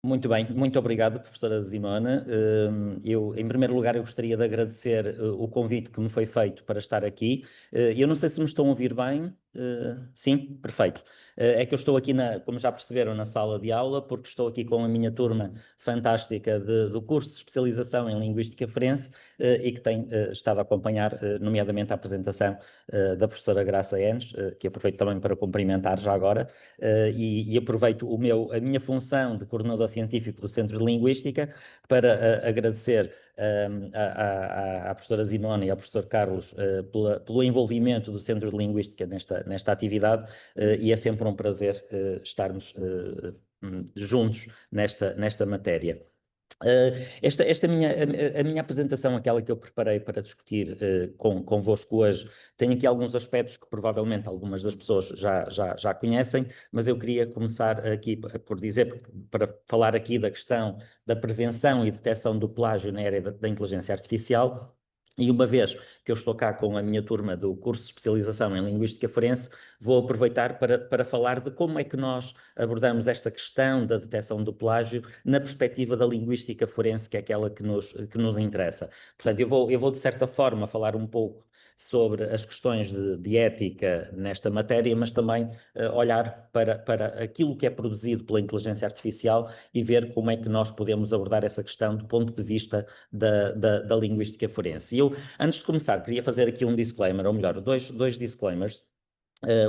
Muito bem, muito obrigado, professora Simone. Em primeiro lugar, eu gostaria de agradecer o convite que me foi feito para estar aqui. Eu não sei se me estão a ouvir bem. Sim, perfeito. É que eu estou aqui, como já perceberam, na sala de aula, porque estou aqui com a minha turma fantástica do curso de especialização em Linguística Forense e que tem estado a acompanhar, nomeadamente, a apresentação da professora Graça Enes, que aproveito também para cumprimentar já agora. E aproveito a minha função de coordenador científico do Centro de Linguística para agradecer à professora Simone e ao professor Carlos pelo envolvimento do Centro de Linguística nesta atividade, e é sempre um prazer estarmos juntos nesta matéria. A minha apresentação, aquela que eu preparei para discutir convosco hoje, tem aqui alguns aspectos que provavelmente algumas das pessoas já conhecem, mas eu queria começar aqui por dizer, para falar aqui da questão da prevenção e detecção do plágio na área da inteligência artificial. E uma vez que eu estou cá com a minha turma do curso de especialização em Linguística Forense, vou aproveitar para falar de como é que nós abordamos esta questão da detecção do plágio na perspectiva da linguística forense, que é aquela que nos interessa. Portanto, eu vou de certa forma falar um pouco sobre as questões de ética nesta matéria, mas também olhar para aquilo que é produzido pela inteligência artificial e ver como é que nós podemos abordar essa questão do ponto de vista da linguística forense. E eu, antes de começar, queria fazer aqui um disclaimer, ou melhor, dois disclaimers.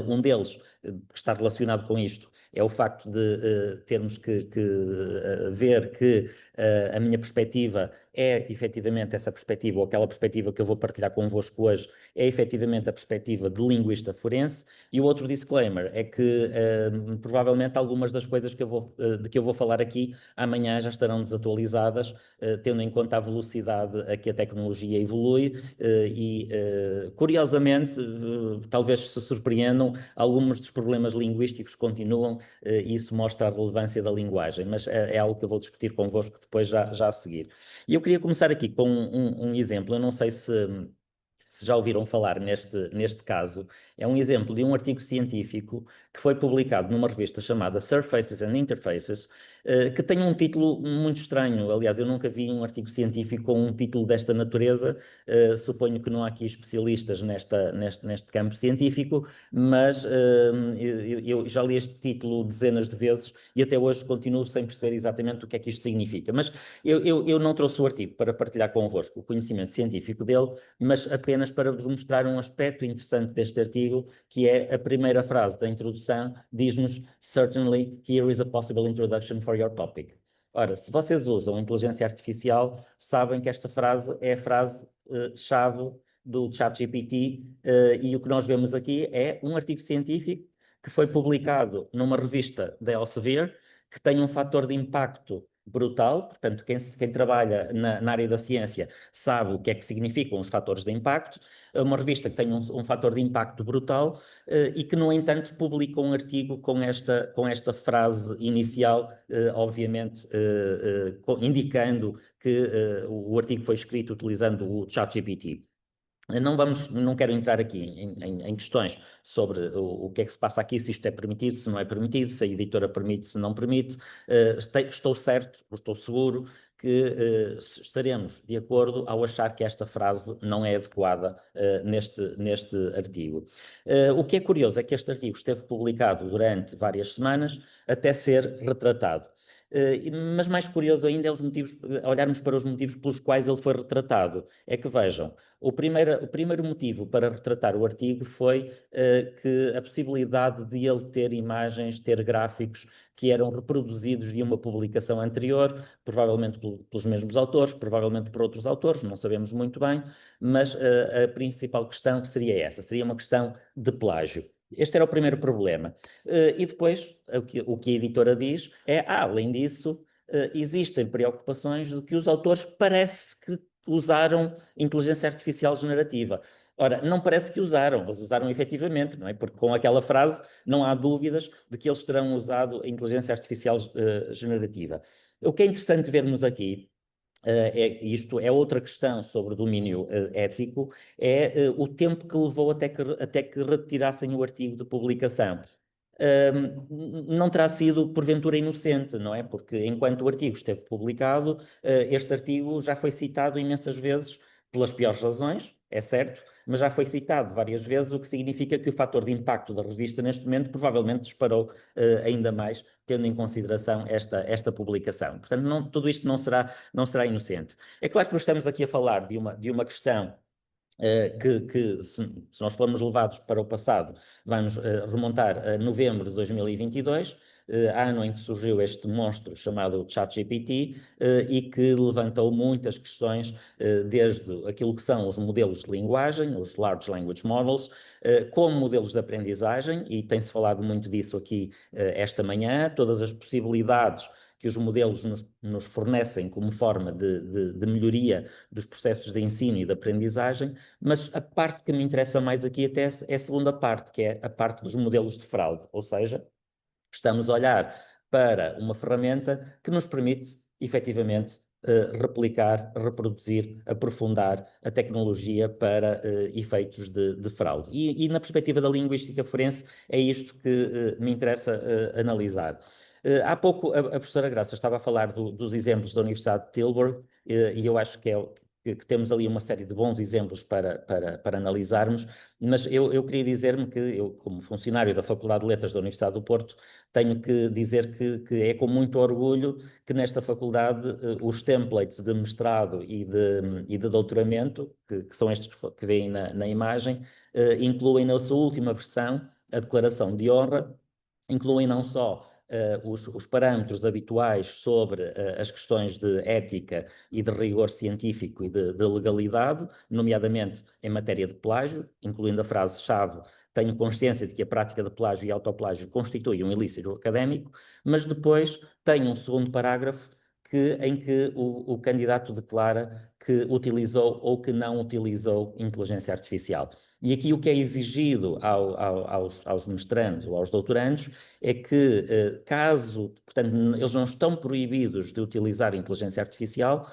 Um deles, que está relacionado com isto, é o facto de termos que ver que a minha perspectiva é efetivamente essa perspectiva, ou aquela perspectiva que eu vou partilhar convosco hoje, é efetivamente a perspectiva de linguista forense. E o outro disclaimer é que provavelmente algumas das coisas de que eu vou falar aqui amanhã já estarão desatualizadas, tendo em conta a velocidade a que a tecnologia evolui e, curiosamente, talvez se surpreendam, alguns dos problemas linguísticos continuam e isso mostra a relevância da linguagem, mas é algo que eu vou discutir convosco depois já a seguir. E eu queria começar aqui com um exemplo. Eu não sei se já ouviram falar neste caso. É um exemplo de um artigo científico que foi publicado numa revista chamada Surfaces and Interfaces, que tem um título muito estranho. Aliás, eu nunca vi um artigo científico com um título desta natureza. Suponho que não há aqui especialistas neste campo científico, mas eu já li este título dezenas de vezes e até hoje continuo sem perceber exatamente o que é que isto significa. Mas eu não trouxe o artigo para partilhar convosco o conhecimento científico dele, mas apenas para vos mostrar um aspecto interessante deste artigo, que é a primeira frase da introdução, diz-nos "Certainly, here is a possible introduction for your topic". Ora, se vocês usam inteligência artificial, sabem que esta frase é a frase-chave do ChatGPT, e o que nós vemos aqui é um artigo científico que foi publicado numa revista da Elsevier, que tem um fator de impacto brutal. Portanto, quem trabalha na área da ciência sabe o que é que significam os fatores de impacto. É uma revista que tem um fator de impacto brutal e que, no entanto, publica um artigo com esta frase inicial, obviamente indicando que o artigo foi escrito utilizando o ChatGPT. Não quero entrar aqui em questões sobre o que é que se passa aqui, se isto é permitido, se não é permitido, se a editora permite, se não permite. Estou certo, estou seguro que estaremos de acordo ao achar que esta frase não é adequada neste artigo. O que é curioso é que este artigo esteve publicado durante várias semanas até ser retratado. Mas mais curioso ainda é olharmos para os motivos pelos quais ele foi retratado. É que vejam, o primeiro motivo para retratar o artigo foi que a possibilidade de ele ter imagens, ter gráficos que eram reproduzidos de uma publicação anterior, provavelmente pelos mesmos autores, provavelmente por outros autores, não sabemos muito bem, mas a principal questão seria essa, seria uma questão de plágio. Este era o primeiro problema. E depois, o que a editora diz é, além disso, existem preocupações de que os autores parece que usaram inteligência artificial generativa. Ora, não parece que usaram, eles usaram efetivamente, não é? Porque com aquela frase não há dúvidas de que eles terão usado a inteligência artificial generativa. O que é interessante vermos aqui, isto é outra questão sobre o domínio ético, é o tempo que levou até que retirassem o artigo de publicação. não terá sido porventura inocente, não é? Porque enquanto o artigo esteve publicado, este artigo já foi citado imensas vezes pelas piores razões, é certo, mas já foi citado várias vezes, o que significa que o fator de impacto da revista neste momento provavelmente disparou ainda mais, tendo em consideração esta publicação. Portanto, tudo isto não será inocente. É claro que nós estamos aqui a falar de uma questão que se nós formos levados para o passado, vamos remontar a novembro de 2022, ano em que surgiu este monstro chamado ChatGPT, e que levantou muitas questões, desde aquilo que são os modelos de linguagem, os Large Language Models, como modelos de aprendizagem, e tem-se falado muito disso aqui esta manhã, todas as possibilidades que os modelos nos fornecem como forma de melhoria dos processos de ensino e de aprendizagem, mas a parte que me interessa mais aqui até é a segunda parte, que é a parte dos modelos de fraude, ou seja, estamos a olhar para uma ferramenta que nos permite, efetivamente, replicar, reproduzir, aprofundar a tecnologia para efeitos de fraude. E na perspectiva da linguística forense, é isto que me interessa analisar. Há pouco a professora Graça estava a falar dos exemplos da Universidade de Tilburg, e eu acho que temos ali uma série de bons exemplos para analisarmos, mas eu queria dizer-me que eu, como funcionário da Faculdade de Letras da Universidade do Porto, tenho que dizer que é com muito orgulho que nesta faculdade os templates de mestrado e de doutoramento, que são estes que veem na imagem, incluem na sua última versão a declaração de honra, incluem não só os parâmetros habituais sobre as questões de ética e de rigor científico e de legalidade, nomeadamente em matéria de plágio, incluindo a frase-chave: tenho consciência de que a prática de plágio e autoplágio constitui um ilícito académico, mas depois tem um segundo parágrafo em que o candidato declara que utilizou ou que não utilizou inteligência artificial. E aqui o que é exigido aos mestrandos ou aos doutorandos é que, caso, portanto, eles não estão proibidos de utilizar a inteligência artificial,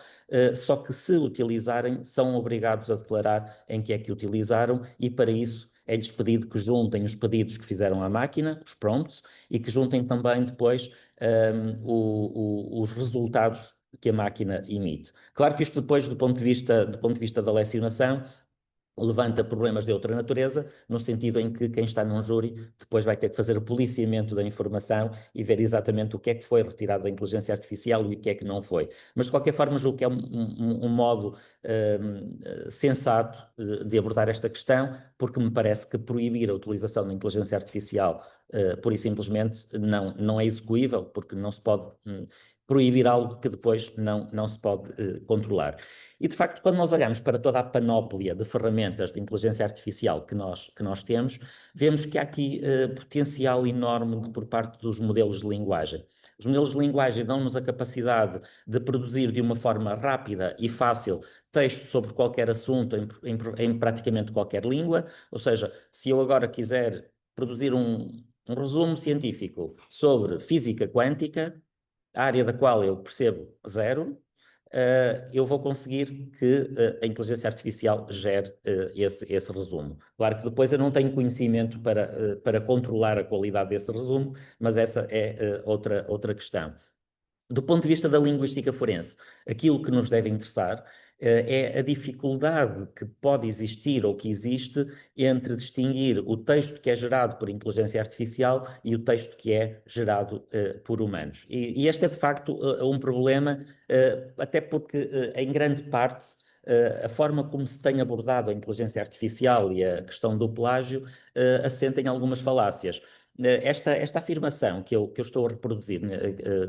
só que se utilizarem, são obrigados a declarar em que é que utilizaram, e para isso é-lhes pedido que juntem os pedidos que fizeram à máquina, os prompts, e que juntem também depois os resultados que a máquina emite. Claro que isto depois, do ponto de vista da lecionação, levanta problemas de outra natureza, no sentido em que quem está num júri depois vai ter que fazer o policiamento da informação e ver exatamente o que é que foi retirado da inteligência artificial e o que é que não foi. Mas, de qualquer forma, julgo que é um modo sensato de abordar esta questão, porque me parece que proibir a utilização da inteligência artificial pura e simplesmente não é execuível, porque não se pode proibir algo que depois não se pode controlar. E, de facto, quando nós olhamos para toda a panóplia de ferramentas de inteligência artificial que nós temos, vemos que há aqui potencial enorme por parte dos modelos de linguagem. Os modelos de linguagem dão-nos a capacidade de produzir de uma forma rápida e fácil texto sobre qualquer assunto em praticamente qualquer língua, ou seja, se eu agora quiser produzir um resumo científico sobre física quântica, a área da qual eu percebo zero, eu vou conseguir que a inteligência artificial gere esse resumo. Claro que depois eu não tenho conhecimento para controlar a qualidade desse resumo, mas essa é outra questão. Do ponto de vista da linguística forense, aquilo que nos deve interessar é a dificuldade que pode existir ou que existe entre distinguir o texto que é gerado por inteligência artificial e o texto que é gerado por humanos. E este é, de facto, um problema, até porque, em grande parte, a forma como se tem abordado a inteligência artificial e a questão do plágio assenta em algumas falácias. Esta afirmação que eu estou a reproduzir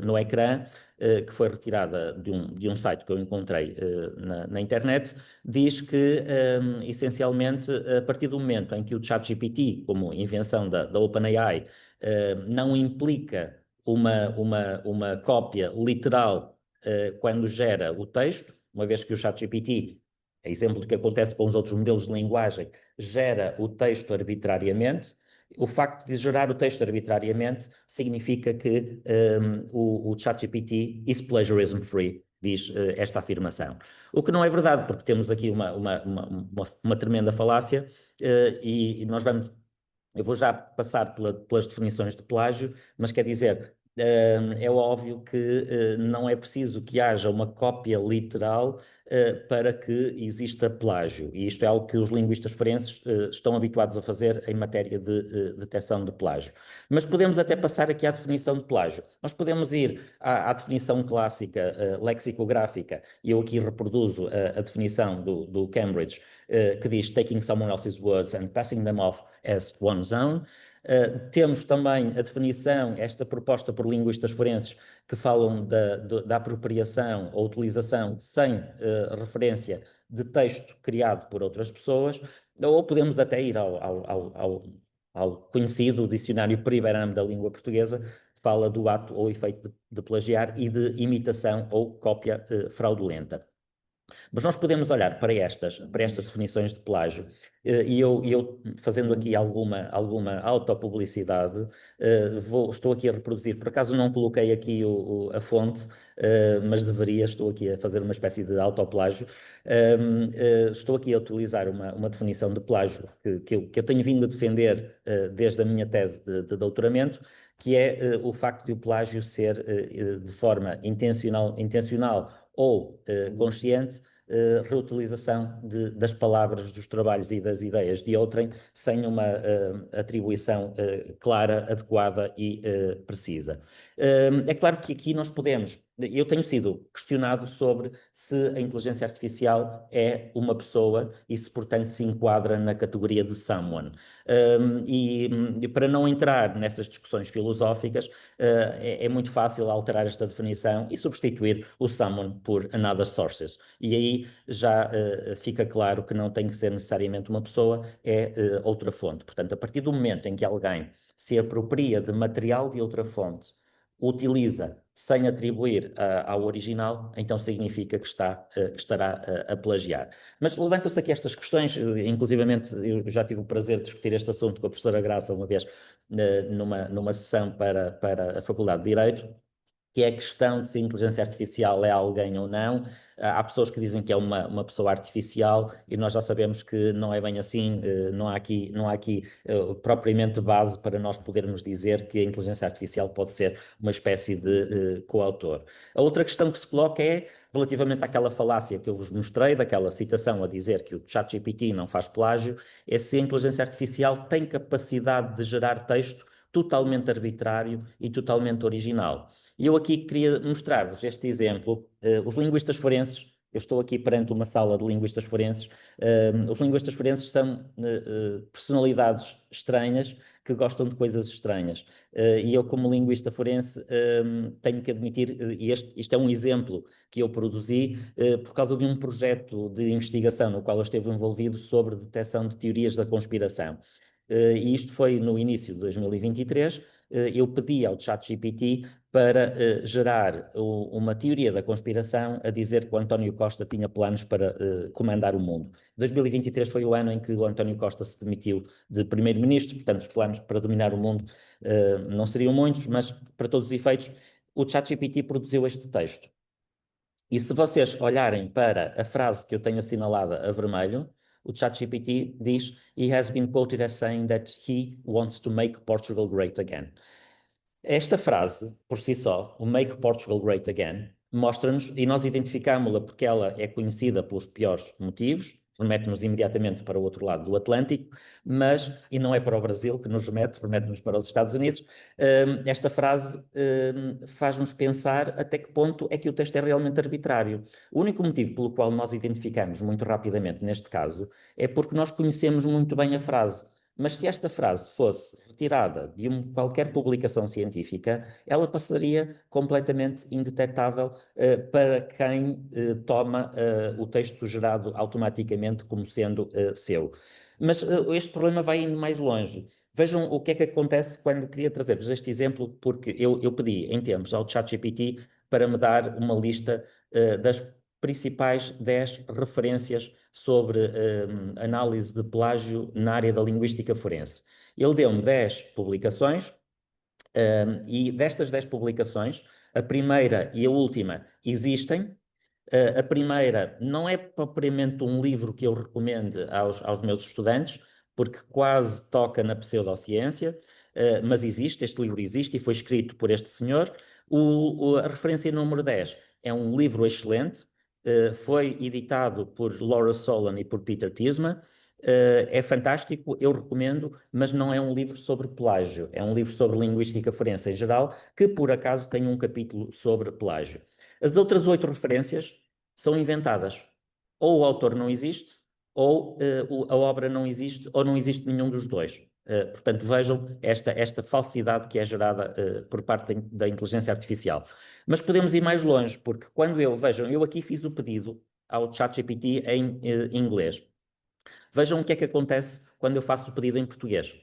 no ecrã, que foi retirada de um site que eu encontrei na internet, diz que, essencialmente, a partir do momento em que o ChatGPT, como invenção da OpenAI, não implica uma cópia literal quando gera o texto, uma vez que o ChatGPT, é exemplo do que acontece com os outros modelos de linguagem, gera o texto arbitrariamente. O facto de gerar o texto arbitrariamente significa que o ChatGPT is plagiarism free, diz esta afirmação. O que não é verdade, porque temos aqui uma tremenda falácia, e nós vamos Eu vou já passar pelas definições de plágio, mas quer dizer, é óbvio que não é preciso que haja uma cópia literal para que exista plágio. E isto é algo que os linguistas forenses estão habituados a fazer em matéria de detecção de plágio. Mas podemos até passar aqui à definição de plágio. Nós podemos ir à definição clássica lexicográfica, e eu aqui reproduzo a definição do Cambridge, que diz taking someone else's words and passing them off as one's own. Temos também a definição, esta proposta por linguistas forenses, que falam da apropriação ou utilização sem referência de texto criado por outras pessoas, ou podemos até ir ao conhecido dicionário Priberam da língua portuguesa, que fala do ato ou efeito de plagiar e de imitação ou cópia fraudulenta. Mas nós podemos olhar para estas definições de plágio, e eu fazendo aqui alguma autopublicidade, estou aqui a reproduzir, por acaso não coloquei aqui a fonte, mas deveria, estou aqui a fazer uma espécie de autoplágio. Estou aqui a utilizar uma definição de plágio que eu tenho vindo a defender desde a minha tese de doutoramento, que é o facto de o plágio ser de forma intencional ou consciente, reutilização das palavras, dos trabalhos e das ideias de outrem, sem uma atribuição clara, adequada e precisa. É claro que aqui nós eu tenho sido questionado sobre se a inteligência artificial é uma pessoa e se, portanto, se enquadra na categoria de someone. E para não entrar nessas discussões filosóficas, é muito fácil alterar esta definição e substituir o someone por another sources. E aí já fica claro que não tem que ser necessariamente uma pessoa, é outra fonte. Portanto, a partir do momento em que alguém se apropria de material de outra fonte, utiliza sem atribuir ao original, então significa que estará a plagiar. Mas levantam-se aqui estas questões, inclusivamente eu já tive o prazer de discutir este assunto com a professora Graça uma vez numa sessão para a Faculdade de Direito, que é a questão de se a inteligência artificial é alguém ou não. Há pessoas que dizem que é uma pessoa artificial e nós já sabemos que não é bem assim, não há aqui propriamente base para nós podermos dizer que a inteligência artificial pode ser uma espécie de coautor. A outra questão que se coloca é relativamente àquela falácia que eu vos mostrei, daquela citação a dizer que o ChatGPT não faz plágio, é se a inteligência artificial tem capacidade de gerar texto totalmente arbitrário e totalmente original. E eu aqui queria mostrar-vos este exemplo. Os linguistas forenses, eu estou aqui perante uma sala de linguistas forenses, os linguistas forenses são personalidades estranhas que gostam de coisas estranhas. E eu, como linguista forense, tenho que admitir, e isto é um exemplo que eu produzi por causa de um projeto de investigação no qual eu esteve envolvido sobre detecção de teorias da conspiração. E isto foi no início de 2023. Eu pedi ao ChatGPT para gerar uma teoria da conspiração a dizer que o António Costa tinha planos para comandar o mundo. 2023 foi o ano em que o António Costa se demitiu de primeiro-ministro, portanto os planos para dominar o mundo não seriam muitos, mas para todos os efeitos o ChatGPT produziu este texto. E se vocês olharem para a frase que eu tenho assinalada a vermelho, o ChatGPT diz: "He has been quoted as saying that he wants to make Portugal great again." Esta frase, por si só, o Make Portugal Great Again, mostra-nos, e nós identificámos-la porque ela é conhecida pelos piores motivos, remete-nos imediatamente para o outro lado do Atlântico, e não é para o Brasil que nos remete-nos para os Estados Unidos. Esta frase faz-nos pensar até que ponto é que o texto é realmente arbitrário. O único motivo pelo qual nós identificamos muito rapidamente neste caso é porque nós conhecemos muito bem a frase. Mas se esta frase fosse retirada de qualquer publicação científica, ela passaria completamente indetectável para quem toma o texto gerado automaticamente como sendo seu. Mas este problema vai indo mais longe. Vejam o que é que acontece quando queria trazer-vos este exemplo, porque eu pedi em tempos ao ChatGPT para me dar uma lista das principais 10 referências sobre análise de plágio na área da linguística forense. Ele deu-me 10 publicações, e destas 10 publicações, a primeira e a última existem. A primeira não é propriamente um livro que eu recomendo aos meus estudantes, porque quase toca na pseudociência, mas existe, este livro existe e foi escrito por este senhor. A referência número 10 é um livro excelente, foi editado por Laura Solon e por Peter Tisma. É fantástico, eu recomendo, mas não é um livro sobre plágio, é um livro sobre linguística forense em geral, que por acaso tem um capítulo sobre plágio. As outras 8 referências são inventadas. Ou o autor não existe, ou a obra não existe, ou não existe nenhum dos dois. Portanto, vejam esta falsidade que é gerada por parte da inteligência artificial. Mas podemos ir mais longe, porque vejam, eu aqui fiz o pedido ao ChatGPT em inglês. Vejam o que é que acontece quando eu faço o pedido em português.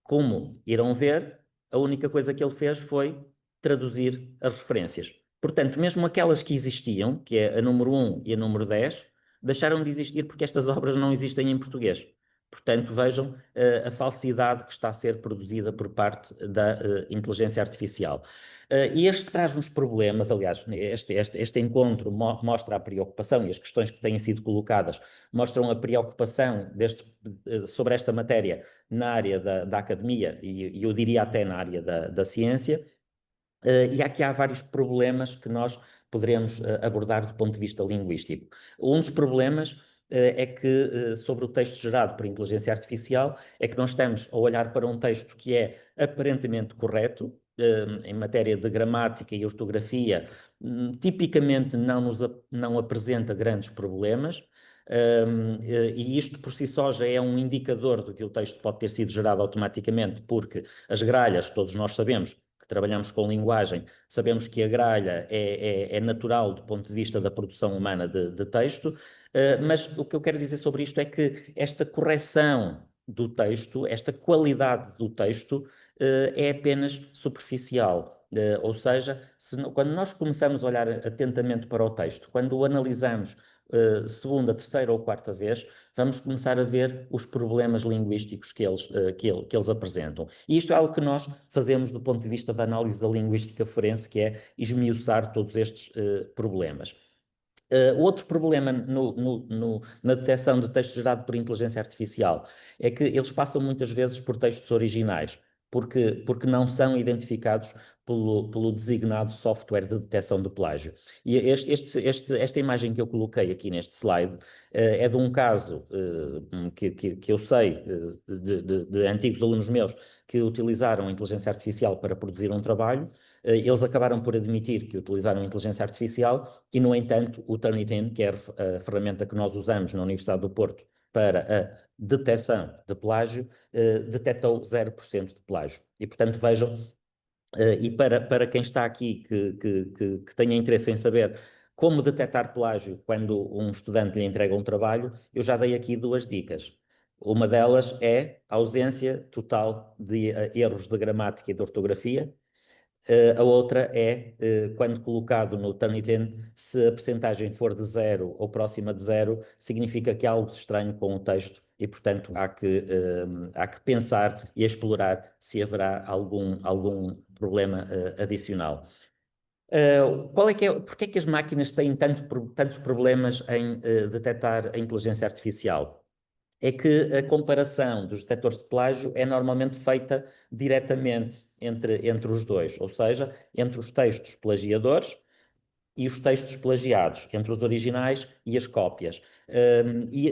Como irão ver, a única coisa que ele fez foi traduzir as referências. Portanto, mesmo aquelas que existiam, que é a número 1 e a número 10, deixaram de existir porque estas obras não existem em português. Portanto, vejam a falsidade que está a ser produzida por parte da inteligência artificial. E este traz uns problemas, aliás, este encontro mostra a preocupação e as questões que têm sido colocadas mostram a preocupação sobre esta matéria na área da academia e eu diria até na área da ciência, e aqui há vários problemas que nós poderemos abordar do ponto de vista linguístico. Um dos problemas é que, sobre o texto gerado por inteligência artificial, é que nós estamos a olhar para um texto que é aparentemente correto, em matéria de gramática e ortografia, tipicamente não apresenta grandes problemas, e isto por si só já é um indicador de que o texto pode ter sido gerado automaticamente, porque as gralhas, todos nós sabemos, que trabalhamos com linguagem, sabemos que a gralha é natural do ponto de vista da produção humana de texto, mas o que eu quero dizer sobre isto é que esta correção do texto, esta qualidade do texto, é apenas superficial. Ou seja, quando nós começamos a olhar atentamente para o texto, quando o analisamos segunda, terceira ou quarta vez, vamos começar a ver os problemas linguísticos que eles apresentam. E isto é algo que nós fazemos do ponto de vista da análise da linguística forense, que é esmiuçar todos estes problemas. Outro problema na detecção de texto gerado por inteligência artificial é que eles passam muitas vezes por textos originais, porque não são identificados pelo designado software de detecção de plágio. E esta imagem que eu coloquei aqui neste slide é de um caso que eu sei de antigos alunos meus que utilizaram a inteligência artificial para produzir um trabalho. Eles acabaram por admitir que utilizaram a inteligência artificial e, no entanto, o Turnitin, que é a ferramenta que nós usamos na Universidade do Porto para a detecção de plágio, detectou 0% de plágio. E, portanto, vejam, e para quem está aqui que tenha interesse em saber como detectar plágio quando um estudante lhe entrega um trabalho, eu já dei aqui 2 dicas. Uma delas é a ausência total de erros de gramática e de ortografia. A outra é, quando colocado no Turnitin, se a percentagem for de 0 ou próxima de 0, significa que há algo de estranho com o texto e, portanto, há que pensar e explorar se haverá algum problema adicional. Porque é que as máquinas têm tantos problemas em detectar a inteligência artificial? É que a comparação dos detectores de plágio é normalmente feita diretamente entre os dois, ou seja, entre os textos plagiadores e os textos plagiados, entre os originais e as cópias.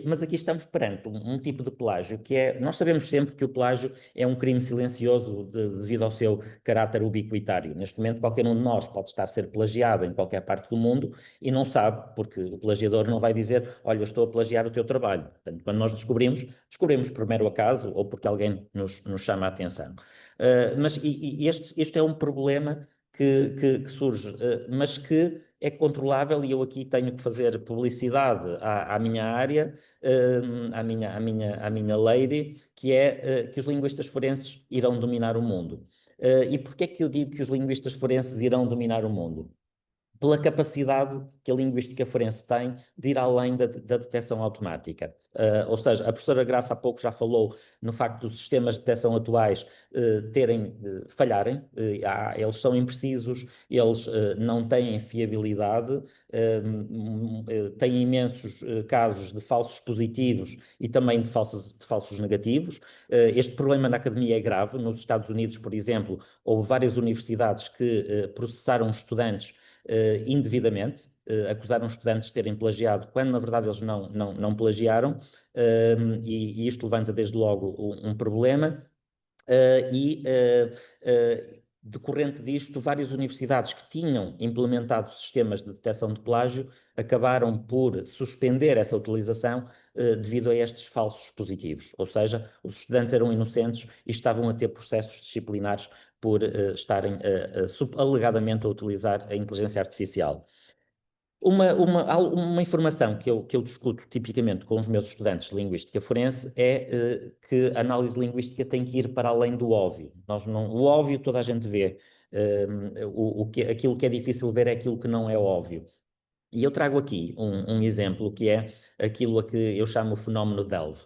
Mas aqui estamos perante um tipo de plágio que é. Nós sabemos sempre que o plágio é um crime silencioso devido ao seu caráter ubiquitário. Neste momento, qualquer um de nós pode estar a ser plagiado em qualquer parte do mundo e não sabe, porque o plagiador não vai dizer: Olha, eu estou a plagiar o teu trabalho. Portanto, quando nós descobrimos por mero acaso ou porque alguém nos chama a atenção. Mas este é um problema que surge, mas que é controlável e eu aqui tenho que fazer publicidade à minha área, à minha lady, que é que os linguistas forenses irão dominar o mundo. E porquê é que eu digo que os linguistas forenses irão dominar o mundo? pela capacidade que a linguística forense tem de ir além da detecção automática. Ou seja, a professora Graça há pouco já falou no facto dos sistemas de detecção atuais falharem, eles são imprecisos, eles não têm fiabilidade, têm imensos casos de falsos positivos e também de falsos negativos. Este problema na academia é grave. Nos Estados Unidos, por exemplo, houve várias universidades que processaram estudantes indevidamente, acusaram estudantes de terem plagiado, quando na verdade eles não plagiaram, e isto levanta desde logo um problema. Decorrente disto, várias universidades que tinham implementado sistemas de detecção de plágio acabaram por suspender essa utilização devido a estes falsos positivos. Ou seja, os estudantes eram inocentes e estavam a ter processos disciplinares por estarem alegadamente a utilizar a inteligência artificial. Uma informação que eu discuto tipicamente com os meus estudantes de Linguística Forense é que a análise linguística tem que ir para além do óbvio. O óbvio toda a gente vê, aquilo que é difícil ver é aquilo que não é óbvio. E eu trago aqui um exemplo que é aquilo a que eu chamo o fenómeno Delve.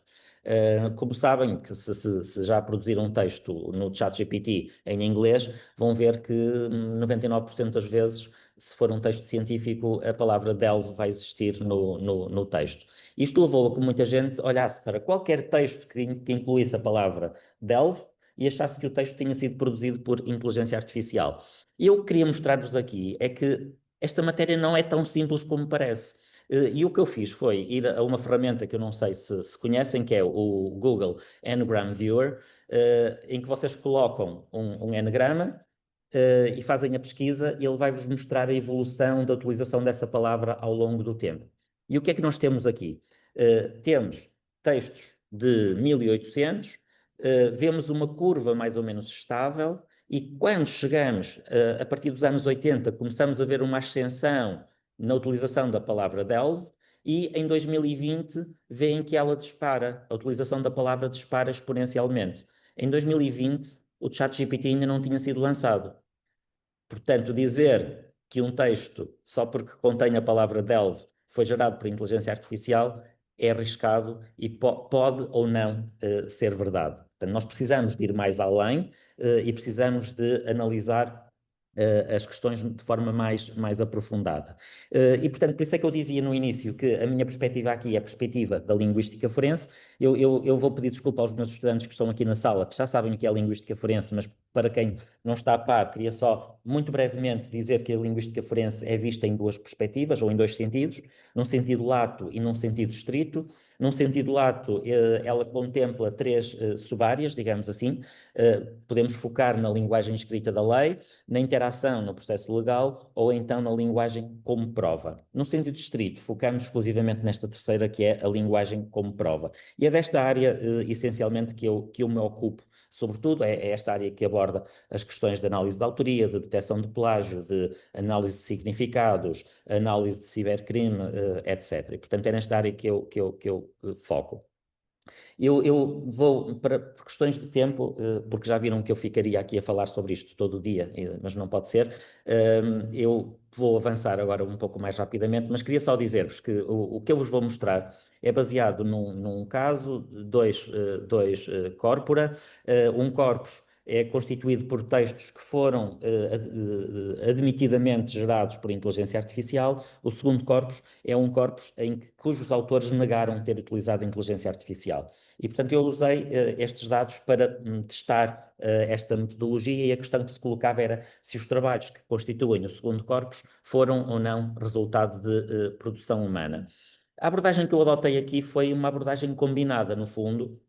Como sabem, que se já produziram um texto no ChatGPT em inglês, vão ver que 99% das vezes, se for um texto científico, a palavra Delve vai existir no texto. Isto levou a que muita gente olhasse para qualquer texto que incluísse a palavra Delve e achasse que o texto tinha sido produzido por inteligência artificial. E eu queria mostrar-vos aqui é que esta matéria não é tão simples como parece. E o que eu fiz foi ir a uma ferramenta que eu não sei se conhecem, que é o Google Ngram Viewer, em que vocês colocam um enagrama e fazem a pesquisa e ele vai-vos mostrar a evolução da utilização dessa palavra ao longo do tempo. E o que é que nós temos aqui? Temos textos de 1800, vemos uma curva mais ou menos estável, e quando chegamos, a partir dos anos 80, começamos a ver uma ascensão na utilização da palavra delve, e em 2020 veem que ela dispara, a utilização da palavra dispara exponencialmente. Em 2020, o ChatGPT ainda não tinha sido lançado. Portanto, dizer que um texto, só porque contém a palavra delve, foi gerado por inteligência artificial é arriscado e pode ou não ser verdade. Portanto, nós precisamos de ir mais além e precisamos de analisar as questões de forma mais aprofundada. E, portanto, por isso é que eu dizia no início que a minha perspectiva aqui é a perspectiva da linguística forense. Eu vou pedir desculpa aos meus estudantes que estão aqui na sala, que já sabem o que é a linguística forense, mas para quem não está a par, queria só, muito brevemente, dizer que a linguística forense é vista em duas perspectivas, ou em dois sentidos, num sentido lato e num sentido estrito. Num sentido lato, ela contempla três subáreas, digamos assim. Podemos focar na linguagem escrita da lei, na interação no processo legal ou então na linguagem como prova. No sentido estrito, focamos exclusivamente nesta terceira, que é a linguagem como prova. E é desta área, essencialmente, que eu me ocupo. Sobretudo, é esta área que aborda as questões de análise de autoria, de detecção de plágio, de análise de significados, análise de cibercrime, etc. E, portanto, é nesta área que eu foco. Eu vou, por questões de tempo, porque já viram que eu ficaria aqui a falar sobre isto todo o dia, mas não pode ser, eu vou avançar agora um pouco mais rapidamente, mas queria só dizer-vos que o que eu vos vou mostrar é baseado num caso, dois corpora, um corpus é constituído por textos que foram admitidamente gerados por inteligência artificial. O segundo corpus é um corpus cujos autores negaram ter utilizado a inteligência artificial. E, portanto, eu usei estes dados para testar esta metodologia, e a questão que se colocava era se os trabalhos que constituem o segundo corpus foram ou não resultado de produção humana. A abordagem que eu adotei aqui foi uma abordagem combinada, no fundo,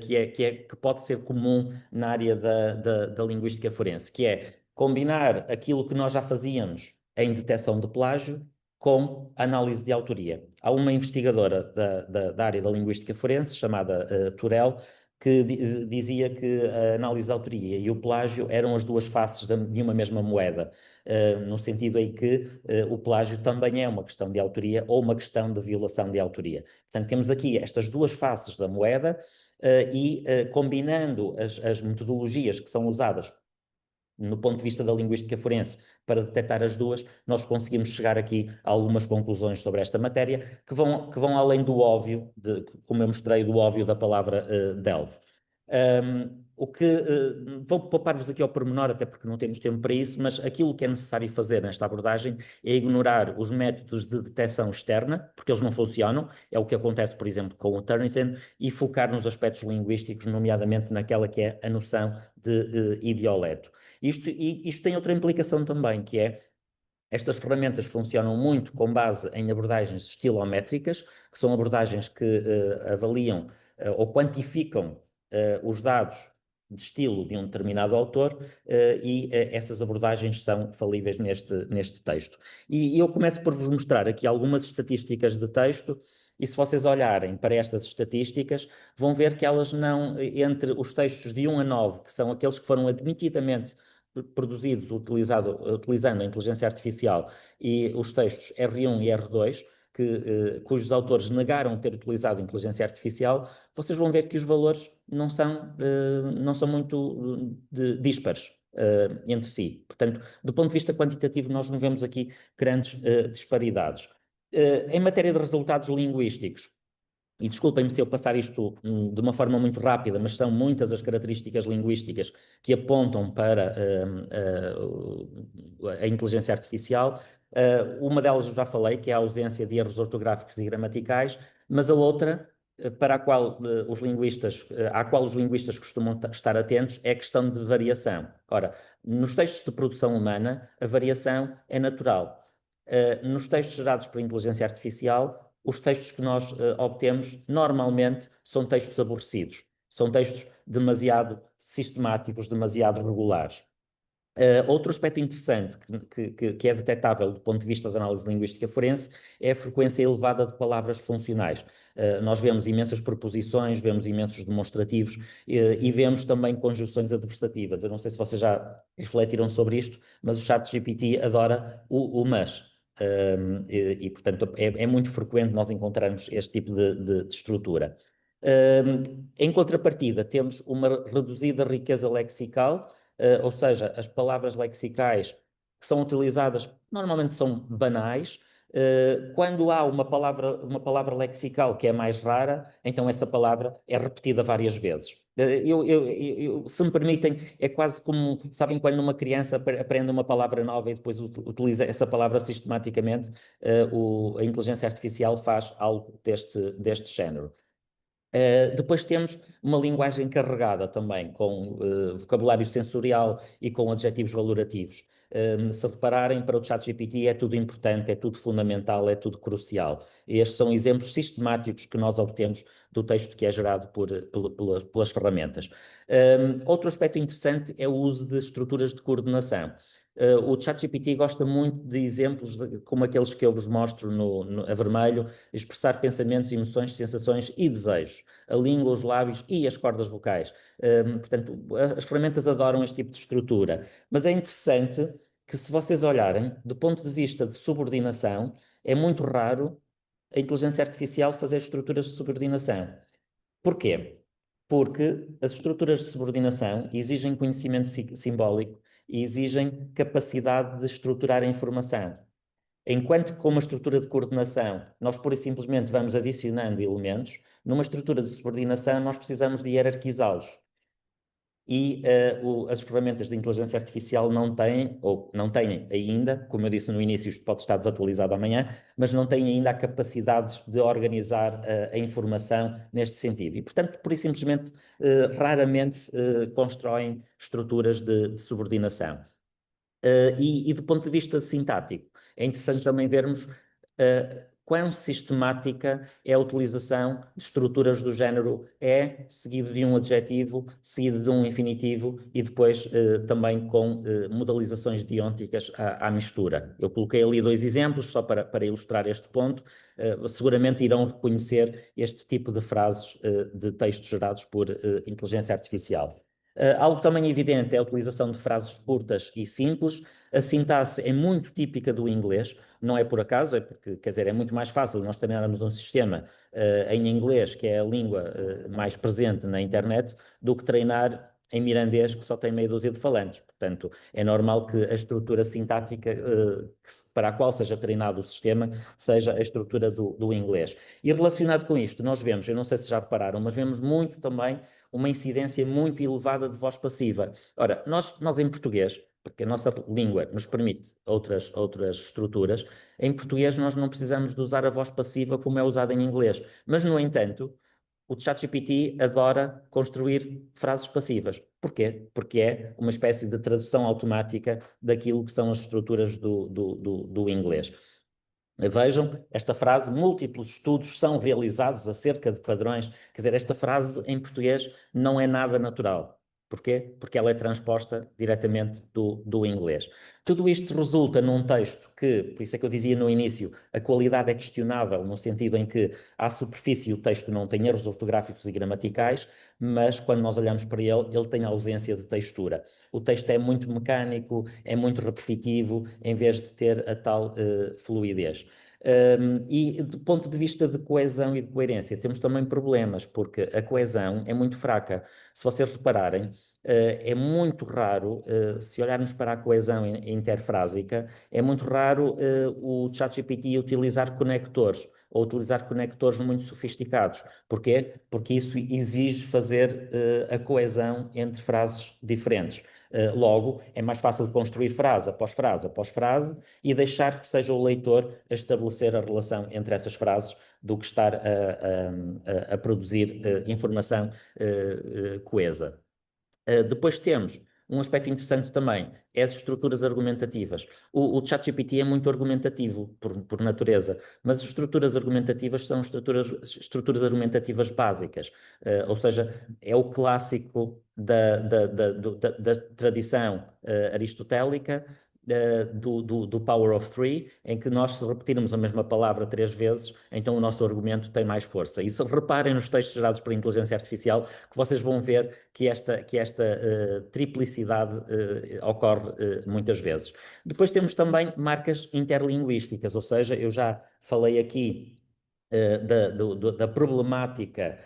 que pode ser comum na área da linguística forense, que é combinar aquilo que nós já fazíamos em detecção de plágio com análise de autoria. Há uma investigadora da área da linguística forense, chamada Turel, que dizia que a análise de autoria e o plágio eram as duas faces de uma mesma moeda, no sentido em que o plágio também é uma questão de autoria ou uma questão de violação de autoria. Portanto, temos aqui estas duas faces da moeda, combinando as metodologias que são usadas no ponto de vista da linguística forense, para detectar as duas, nós conseguimos chegar aqui a algumas conclusões sobre esta matéria que vão além do óbvio, como eu mostrei, do óbvio da palavra delve. Vou poupar-vos aqui ao pormenor, até porque não temos tempo para isso, mas aquilo que é necessário fazer nesta abordagem é ignorar os métodos de detecção externa, porque eles não funcionam, é o que acontece, por exemplo, com o Turnitin, e focar nos aspectos linguísticos, nomeadamente naquela que é a noção de idioleto. Isto tem outra implicação também, que é estas ferramentas funcionam muito com base em abordagens estilométricas, que são abordagens que avaliam ou quantificam os dados de estilo de um determinado autor e essas abordagens são falíveis neste texto. E eu começo por vos mostrar aqui algumas estatísticas de texto, e se vocês olharem para estas estatísticas, vão ver que elas não, entre os textos de 1 a 9, que são aqueles que foram admitidamente produzidos utilizando a inteligência artificial, e os textos R1 e R2, cujos autores negaram ter utilizado inteligência artificial, vocês vão ver que os valores não são muito díspares entre si. Portanto, do ponto de vista quantitativo, nós não vemos aqui grandes disparidades. Em matéria de resultados linguísticos, e desculpem-me se eu passar isto de uma forma muito rápida, mas são muitas as características linguísticas que apontam para a inteligência artificial. Uma delas eu já falei, que é a ausência de erros ortográficos e gramaticais, mas a outra, para a qual à qual os linguistas costumam estar atentos, é a questão de variação. Ora, nos textos de produção humana, a variação é natural. Nos textos gerados por inteligência artificial, os textos que nós obtemos normalmente são textos aborrecidos, são textos demasiado sistemáticos, demasiado regulares. Outro aspecto interessante que é detectável do ponto de vista da análise linguística forense é a frequência elevada de palavras funcionais. Nós vemos imensas preposições, vemos imensos demonstrativos e vemos também conjunções adversativas. Eu não sei se vocês já refletiram sobre isto, mas o ChatGPT adora o mas. Portanto, é muito frequente nós encontrarmos este tipo de estrutura. Em contrapartida, temos uma reduzida riqueza lexical, ou seja, as palavras lexicais que são utilizadas normalmente são banais. Quando há uma palavra lexical que é mais rara, então essa palavra é repetida várias vezes. Se me permitem, é quase como, sabem, quando uma criança aprende uma palavra nova e depois utiliza essa palavra sistematicamente, a inteligência artificial faz algo deste género. Depois temos uma linguagem carregada também, com vocabulário sensorial e com adjetivos valorativos. Se repararem, para o ChatGPT é tudo importante, é tudo fundamental, é tudo crucial. E estes são exemplos sistemáticos que nós obtemos do texto que é gerado pelas ferramentas. Outro aspecto interessante é o uso de estruturas de coordenação. O ChatGPT gosta muito de exemplos como aqueles que eu vos mostro a vermelho, expressar pensamentos, emoções, sensações e desejos, a língua, os lábios e as cordas vocais. Portanto, as ferramentas adoram este tipo de estrutura, mas é interessante que, se vocês olharem, do ponto de vista de subordinação, é muito raro a inteligência artificial fazer estruturas de subordinação. Porquê? Porque as estruturas de subordinação exigem conhecimento simbólico e exigem capacidade de estruturar a informação. Enquanto que com uma estrutura de coordenação nós pura e simplesmente vamos adicionando elementos, numa estrutura de subordinação nós precisamos de hierarquizá-los. E as ferramentas de inteligência artificial não têm, ou não têm ainda, como eu disse no início, isto pode estar desatualizado amanhã, mas não têm ainda a capacidade de organizar a informação neste sentido. E, portanto, por e simplesmente, raramente constroem estruturas de subordinação. E do ponto de vista sintático, é interessante também vermos quão sistemática é a utilização de estruturas do género é, seguido de um adjetivo, seguido de um infinitivo e depois também com modalizações deónticas à mistura. Eu coloquei ali dois exemplos só para ilustrar este ponto. Seguramente irão reconhecer este tipo de frases de textos gerados por inteligência artificial. Algo também evidente é a utilização de frases curtas e simples. A sintaxe é muito típica do inglês, não é por acaso, é porque, quer dizer, é muito mais fácil nós treinarmos um sistema em inglês, que é a língua mais presente na internet, do que treinar em mirandês que só tem meia dúzia de falantes. Portanto, é normal que a estrutura sintática para a qual seja treinado o sistema seja a estrutura do inglês. E relacionado com isto, nós vemos, eu não sei se já repararam, mas vemos muito também uma incidência muito elevada de voz passiva. Ora, nós em português, porque a nossa língua nos permite outras estruturas, em português nós não precisamos de usar a voz passiva como é usada em inglês. Mas, no entanto, o ChatGPT adora construir frases passivas. Porquê? Porque é uma espécie de tradução automática daquilo que são as estruturas do inglês. Vejam, esta frase, múltiplos estudos são realizados acerca de padrões. Quer dizer, esta frase em português não é nada natural. Porquê? Porque ela é transposta diretamente do inglês. Tudo isto resulta num texto que, por isso é que eu dizia no início, a qualidade é questionável, no sentido em que, à superfície, o texto não tem erros ortográficos e gramaticais, mas quando nós olhamos para ele, ele tem ausência de textura. O texto é muito mecânico, é muito repetitivo, em vez de ter a tal fluidez. E do ponto de vista de coesão e de coerência, temos também problemas, porque a coesão é muito fraca. Se vocês repararem, é muito raro, se olharmos para a coesão interfrásica, é muito raro o ChatGPT utilizar conectores ou utilizar conectores muito sofisticados. Porquê? Porque isso exige fazer a coesão entre frases diferentes. Logo, é mais fácil construir frase após frase após frase e deixar que seja o leitor a estabelecer a relação entre essas frases do que estar a produzir informação coesa. Depois temos um aspecto interessante também, é as estruturas argumentativas. O ChatGPT é muito argumentativo por natureza, mas as estruturas argumentativas são estruturas argumentativas básicas, ou seja, é o clássico da tradição aristotélica, do Power of Three, em que nós, se repetirmos a mesma palavra 3 vezes, então o nosso argumento tem mais força. E se reparem nos textos gerados pela inteligência artificial, que vocês vão ver que esta triplicidade ocorre muitas vezes. Depois temos também marcas interlinguísticas, ou seja, eu já falei aqui da problemática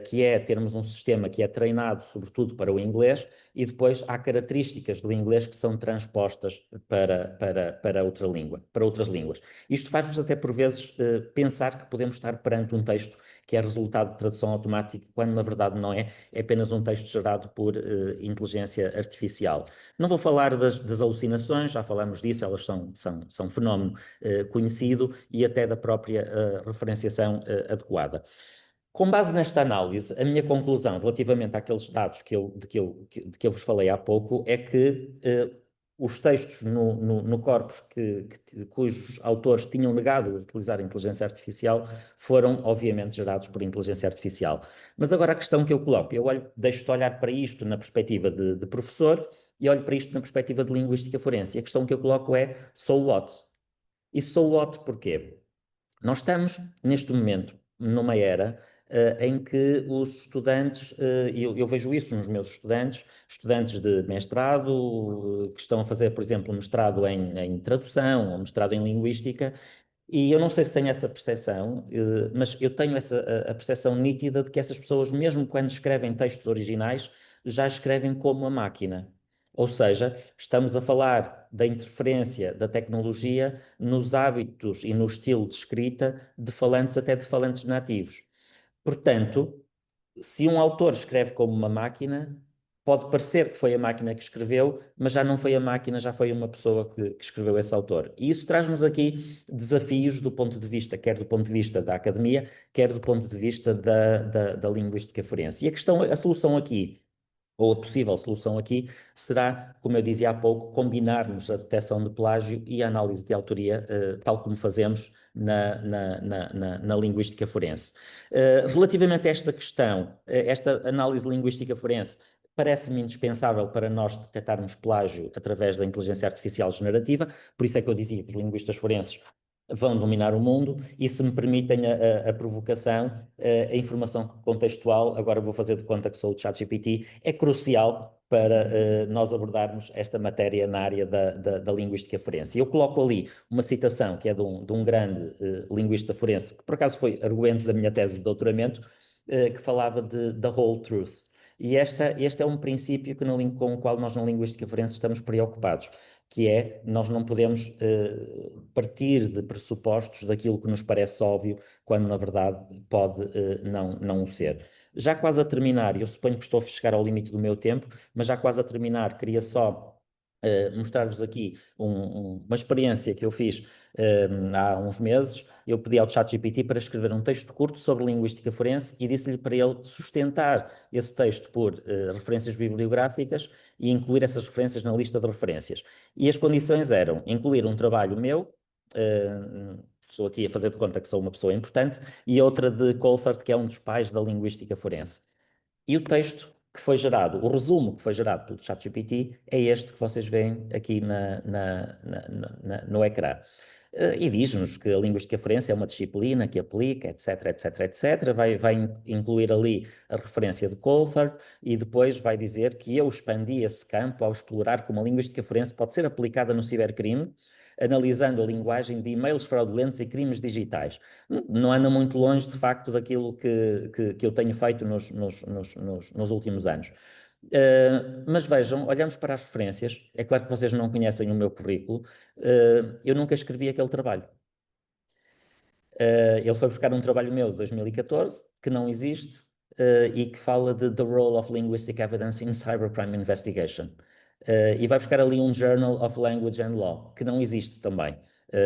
que é termos um sistema que é treinado sobretudo para o inglês e depois há características do inglês que são transpostas para outra língua, para outras línguas. Isto faz-nos até por vezes pensar que podemos estar perante um texto que é resultado de tradução automática, quando na verdade não é, é apenas um texto gerado por inteligência artificial. Não vou falar das alucinações, já falamos disso, elas são fenómeno conhecido e até da própria referenciação adequada. Com base nesta análise, a minha conclusão relativamente àqueles dados de que eu vos falei há pouco é que os textos no corpus cujos autores tinham negado utilizar a inteligência artificial foram, obviamente, gerados por inteligência artificial. Mas agora a questão que eu coloco, deixo-te olhar para isto na perspectiva de professor e olho para isto na perspectiva de linguística forense. A questão que eu coloco é, so what? E so what porquê? Nós estamos, neste momento, numa era em que os estudantes, eu vejo isso nos meus estudantes de mestrado, que estão a fazer, por exemplo, mestrado em tradução ou mestrado em linguística, e eu não sei se tenho essa percepção, mas eu tenho a percepção nítida de que essas pessoas, mesmo quando escrevem textos originais, já escrevem como a máquina. Ou seja, estamos a falar da interferência da tecnologia nos hábitos e no estilo de escrita de falantes, até de falantes nativos. Portanto, se um autor escreve como uma máquina, pode parecer que foi a máquina que escreveu, mas já não foi a máquina, já foi uma pessoa que escreveu esse autor. E isso traz-nos aqui desafios do ponto de vista, quer do ponto de vista da academia, quer do ponto de vista da linguística forense. E a solução aqui, ou a possível solução aqui, será, como eu dizia há pouco, combinarmos a detecção de plágio e a análise de autoria, tal como fazemos na linguística forense. Relativamente a esta questão, esta análise linguística forense parece-me indispensável para nós detectarmos plágio através da inteligência artificial generativa, por isso é que eu dizia que os linguistas forenses vão dominar o mundo e, se me permitem a provocação, a informação contextual, agora vou fazer de conta que sou o ChatGPT, é crucial para nós abordarmos esta matéria na área da linguística forense. Eu coloco ali uma citação que é de um grande linguista forense, que por acaso foi arguente da minha tese de doutoramento, que falava da whole truth. E este é um princípio com o qual nós na linguística forense estamos preocupados, que é, nós não podemos partir de pressupostos daquilo que nos parece óbvio, quando na verdade pode não o ser. Já quase a terminar, eu suponho que estou a chegar ao limite do meu tempo, mas já quase a terminar, queria só mostrar-vos aqui uma experiência que eu fiz há uns meses. Eu pedi ao ChatGPT para escrever um texto curto sobre linguística forense e disse-lhe para ele sustentar esse texto por referências bibliográficas e incluir essas referências na lista de referências. E as condições eram incluir um trabalho meu, estou aqui a fazer de conta que sou uma pessoa importante, e outra de Coulthard, que é um dos pais da linguística forense. E o texto que foi gerado, o resumo que foi gerado pelo ChatGPT é este que vocês veem aqui no ecrã. E diz-nos que a linguística forense é uma disciplina que aplica, etc, etc, etc. Vai incluir ali a referência de Coulthard e depois vai dizer que eu expandi esse campo ao explorar como a linguística forense pode ser aplicada no cibercrime, analisando a linguagem de e-mails fraudulentos e crimes digitais. Não anda muito longe, de facto, daquilo que eu tenho feito nos últimos anos. Mas vejam, olhamos para as referências, é claro que vocês não conhecem o meu currículo, eu nunca escrevi aquele trabalho. Ele foi buscar um trabalho meu de 2014, que não existe, e que fala de The Role of Linguistic Evidence in Cybercrime Investigation. E vai buscar ali um Journal of Language and Law, que não existe também.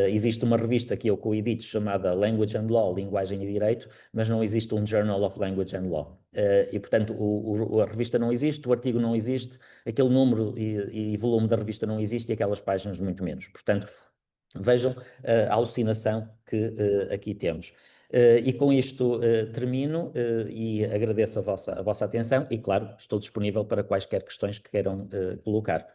Existe uma revista que eu coedito chamada Language and Law, Linguagem e Direito, mas não existe um Journal of Language and Law. E, portanto, a revista não existe, o artigo não existe, aquele número e volume da revista não existe e aquelas páginas muito menos. Portanto, vejam a alucinação que aqui temos. E com isto termino e agradeço a vossa atenção e, claro, estou disponível para quaisquer questões que queiram colocar.